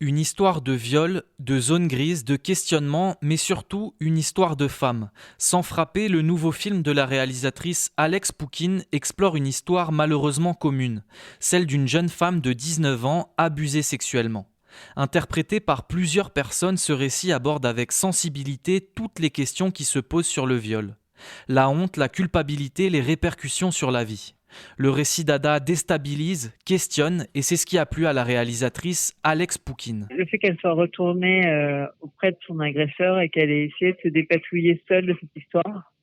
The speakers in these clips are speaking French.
Une histoire de viol, de zone grise, de questionnement, mais surtout une histoire de femme. Sans frapper, le nouveau film de la réalisatrice Alex Poukine explore une histoire malheureusement commune, celle d'une jeune femme de 19 ans abusée sexuellement. Interprété par plusieurs personnes, ce récit aborde avec sensibilité toutes les questions qui se posent sur le viol. La honte, la culpabilité, les répercussions sur la vie. Le récit d'Ada déstabilise, questionne, et c'est ce qui a plu à la réalisatrice Alex Poukine. Le fait qu'elle soit retournée auprès de son agresseur et qu'elle ait essayé de se dépatouiller seule de cette histoire,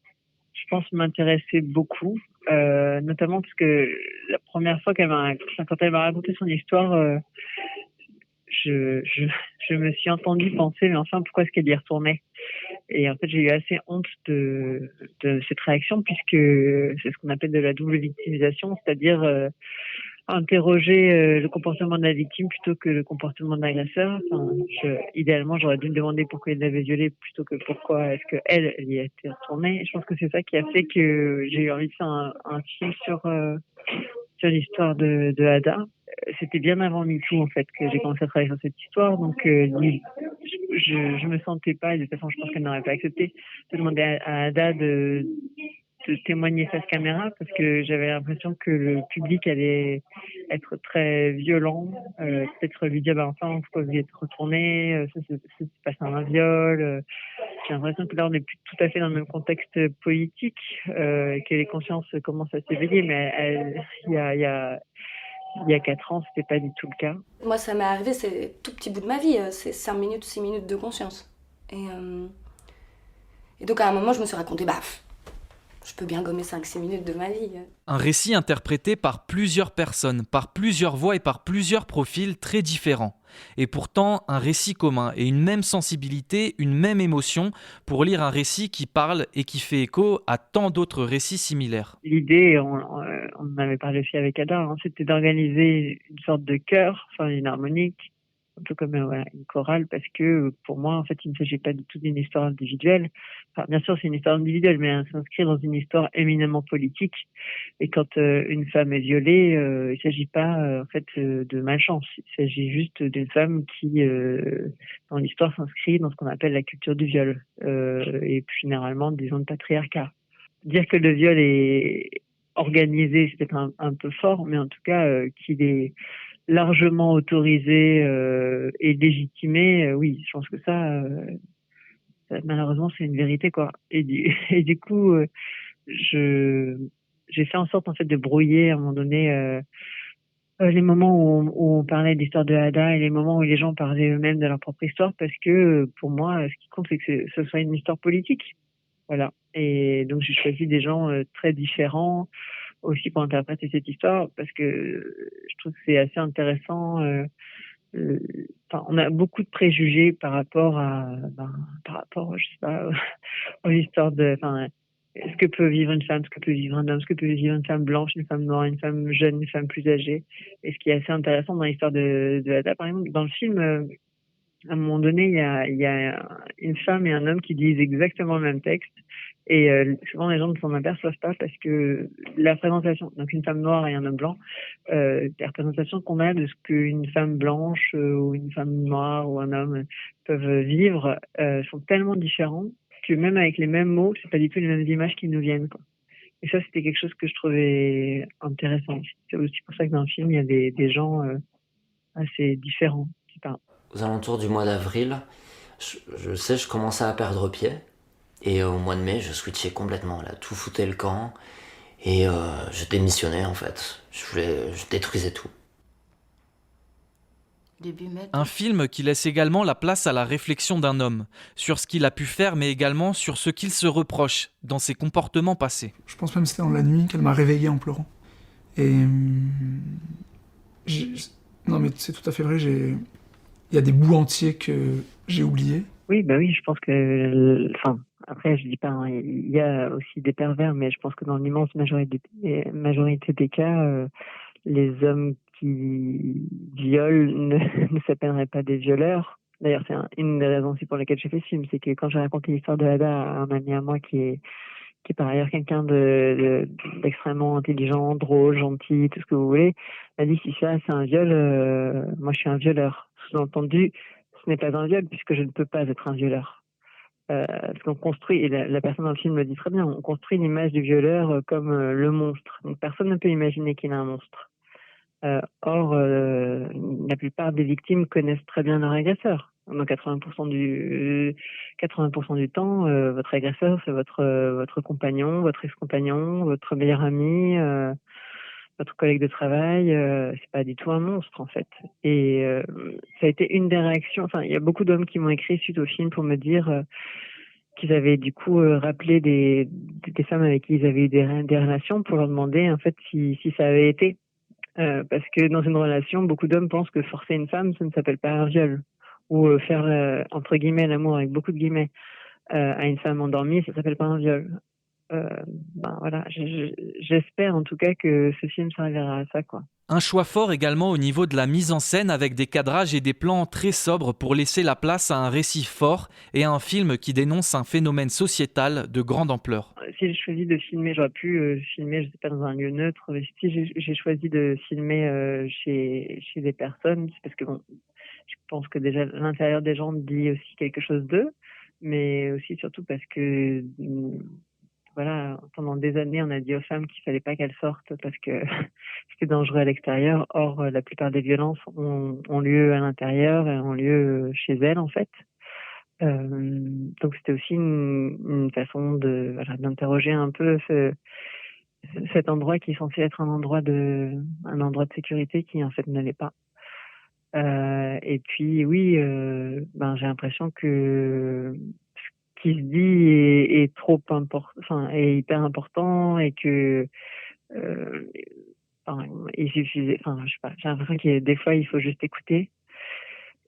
je pense m'intéresser beaucoup, notamment parce que la première fois quand elle m'a raconté son histoire, je, je, je me suis entendue penser, mais enfin, pourquoi est-ce qu'elle y retournait? Et en fait, j'ai eu assez honte de cette réaction, puisque c'est ce qu'on appelle de la double victimisation, c'est-à-dire interroger le comportement de la victime plutôt que le comportement de l'agresseur. Enfin, idéalement, j'aurais dû me demander pourquoi il l'avait violée plutôt que pourquoi est-ce qu'elle elle y a été retournée. Et je pense que c'est ça qui a fait que j'ai eu envie de faire un film sur l'histoire de Ada. C'était bien avant MeToo, en fait, que j'ai commencé à travailler sur cette histoire. Donc, je me sentais pas, et de toute façon, je pense qu'elle n'aurait pas accepté, de demander à Ada de témoigner face caméra, parce que j'avais l'impression que le public allait être très violent, peut-être lui dire bah enfin pourquoi vous y êtes retourné, ça c'est passé un viol. J'ai l'impression que là on n'est plus tout à fait dans le même contexte politique, que les consciences commencent à s'éveiller, mais il y a 4 ans c'était pas du tout le cas. Moi, ça m'est arrivé, c'est tout petit bout de ma vie, c'est 5 minutes, 6 minutes de conscience. Et donc à un moment, je me suis raconté, bah, je peux bien gommer 5-6 minutes de ma vie. Un récit interprété par plusieurs personnes, par plusieurs voix et par plusieurs profils très différents. Et pourtant, un récit commun et une même sensibilité, une même émotion pour lire un récit qui parle et qui fait écho à tant d'autres récits similaires. L'idée, on en avait parlé aussi avec Ada, hein, c'était d'organiser une sorte de chœur, enfin une harmonique, un peu comme voilà, une chorale, parce que pour moi, en fait, il ne s'agit pas du tout d'une histoire individuelle. Enfin, bien sûr, c'est une histoire individuelle, mais elle s'inscrit dans une histoire éminemment politique. Et quand une femme est violée, il ne s'agit pas en fait de malchance. Il s'agit juste d'une femme qui, dans l'histoire, s'inscrit dans ce qu'on appelle la culture du viol, et plus généralement, disons, le patriarcat. Dire que le viol est organisé, c'est peut-être un peu fort, mais en tout cas, qu'il est largement autorisé et légitimé, oui, je pense que ça, malheureusement, c'est une vérité, quoi. Et du coup, j'ai fait en sorte, en fait, de brouiller, à un moment donné, les moments où on parlait de l'histoire de Ada et les moments où les gens parlaient eux-mêmes de leur propre histoire, parce que, pour moi, ce qui compte, c'est que ce soit une histoire politique. Voilà. Et donc, j'ai choisi des gens très différents aussi pour interpréter cette histoire, parce que je trouve que c'est assez intéressant. Euh, on a beaucoup de préjugés par rapport je sais pas, aux histoires ce que peut vivre une femme, ce que peut vivre un homme, ce que peut vivre une femme blanche, une femme noire, une femme jeune, une femme plus âgée. Et ce qui est assez intéressant dans l'histoire de Ada, par exemple, dans le film, à un moment donné, il y a une femme et un homme qui disent exactement le même texte. Et souvent, les gens ne s'en aperçoivent pas parce que la présentation, donc une femme noire et un homme blanc, les représentations qu'on a de ce qu'une femme blanche ou une femme noire ou un homme peuvent vivre sont tellement différents que même avec les mêmes mots, c'est pas du tout les mêmes images qui nous viennent, quoi. Et ça, c'était quelque chose que je trouvais intéressant. C'est aussi pour ça que dans le film, il y a des gens assez différents qui parlent. Aux alentours du mois d'avril, je commençais à perdre pied. Et au mois de mai, je switchais complètement. Là, tout foutait le camp. Et je démissionnais en fait. Je détruisais tout. Début mai. Un film qui laisse également la place à la réflexion d'un homme, sur ce qu'il a pu faire, mais également sur ce qu'il se reproche dans ses comportements passés. Je pense même que c'était dans la nuit qu'elle m'a réveillé en pleurant. Et non mais c'est tout à fait vrai, il y a des bouts entiers que j'ai oubliés. Oui, bah oui, je pense que, après, je dis pas, hein, il y a aussi des pervers, mais je pense que dans l'immense majorité des cas, les hommes qui violent ne s'appelleraient pas des violeurs. D'ailleurs, c'est une des raisons aussi pour lesquelles j'ai fait ce film, c'est que quand j'ai raconté l'histoire de Ada à un ami à moi qui est par ailleurs quelqu'un d'extrêmement intelligent, drôle, gentil, tout ce que vous voulez, m'a dit si ça c'est un viol, moi je suis un violeur. sous-entendu, ce n'est pas un viol puisque je ne peux pas être un violeur. Parce qu'on construit, et la personne dans le film le dit très bien, on construit l'image du violeur comme le monstre. Donc personne ne peut imaginer qu'il est un monstre. Or, la plupart des victimes connaissent très bien leur agresseur. Dans 80% du temps, votre agresseur, c'est votre compagnon, votre ex-compagnon, votre meilleur ami, votre collègue de travail. C'est pas du tout un monstre, en fait. Et ça a été une des réactions. Enfin, il y a beaucoup d'hommes qui m'ont écrit suite au film pour me dire qu'ils avaient du coup rappelé des femmes avec qui ils avaient eu des relations pour leur demander, en fait, si ça avait été. Parce que dans une relation, beaucoup d'hommes pensent que forcer une femme, ça ne s'appelle pas un viol. Ou faire, entre guillemets, l'amour avec beaucoup de guillemets à une femme endormie, ça s'appelle pas un viol. Voilà, j'espère en tout cas que ce film servira à ça, quoi. Un choix fort également au niveau de la mise en scène avec des cadrages et des plans très sobres pour laisser la place à un récit fort et à un film qui dénonce un phénomène sociétal de grande ampleur. Si j'ai choisi de filmer, j'aurais pu filmer, je sais pas, dans un lieu neutre. Si j'ai choisi de filmer chez des personnes, c'est parce que bon, je pense que déjà l'intérieur des gens dit aussi quelque chose d'eux, mais aussi surtout parce que voilà, pendant des années, on a dit aux femmes qu'il fallait pas qu'elles sortent parce que c'était dangereux à l'extérieur. Or, la plupart des violences ont lieu à l'intérieur et ont lieu chez elles, en fait. Donc, c'était aussi une façon d'interroger un peu cet endroit qui est censé être un endroit de sécurité qui, en fait, ne l'est pas. Et puis, oui, j'ai l'impression que qui se dit est trop important, enfin est hyper important et que il suffisait, je sais pas, j'ai l'impression que des fois il faut juste écouter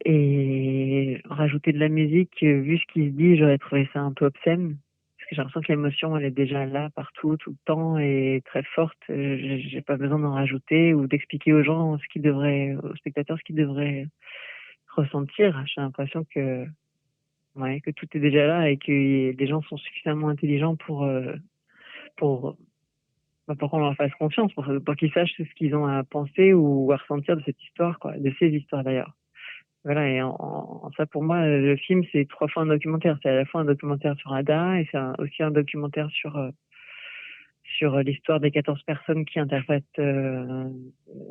et rajouter de la musique. Vu ce qui se dit, j'aurais trouvé ça un peu obscène parce que j'ai l'impression que l'émotion elle est déjà là partout tout le temps et très forte. J'ai pas besoin d'en rajouter ou d'expliquer aux spectateurs ce qu'ils devraient ressentir. J'ai l'impression que tout est déjà là et que les gens sont suffisamment intelligents pour qu'on leur fasse confiance, pour qu'ils sachent ce qu'ils ont à penser ou à ressentir de cette histoire, quoi, de ces histoires d'ailleurs. Voilà, et en ça, pour moi, le film, c'est 3 fois un documentaire. C'est à la fois un documentaire sur Ada et c'est aussi un documentaire sur l'histoire des 14 personnes qui interprètent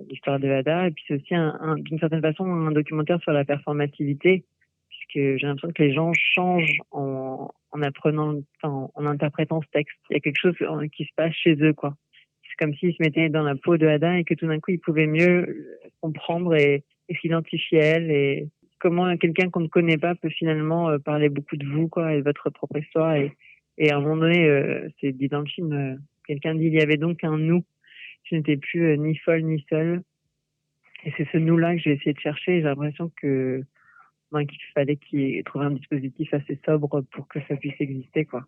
l'histoire de Ada. Et puis c'est aussi d'une certaine façon un documentaire sur la performativité, puisque j'ai l'impression que les gens changent en interprétant ce texte. Il y a quelque chose qui se passe chez eux, quoi. C'est comme s'ils se mettaient dans la peau de Ada et que tout d'un coup ils pouvaient mieux comprendre et s'identifier à elle, et comment quelqu'un qu'on ne connaît pas peut finalement parler beaucoup de vous, quoi, et de votre propre histoire. Et à un moment donné, c'est dit dans le film, quelqu'un dit il y avait donc un nous. Je n'étais plus ni folle ni seule. Et c'est ce nous-là que j'ai essayé de chercher. J'ai l'impression qu'il fallait qu'il trouve un dispositif assez sobre pour que ça puisse exister, quoi.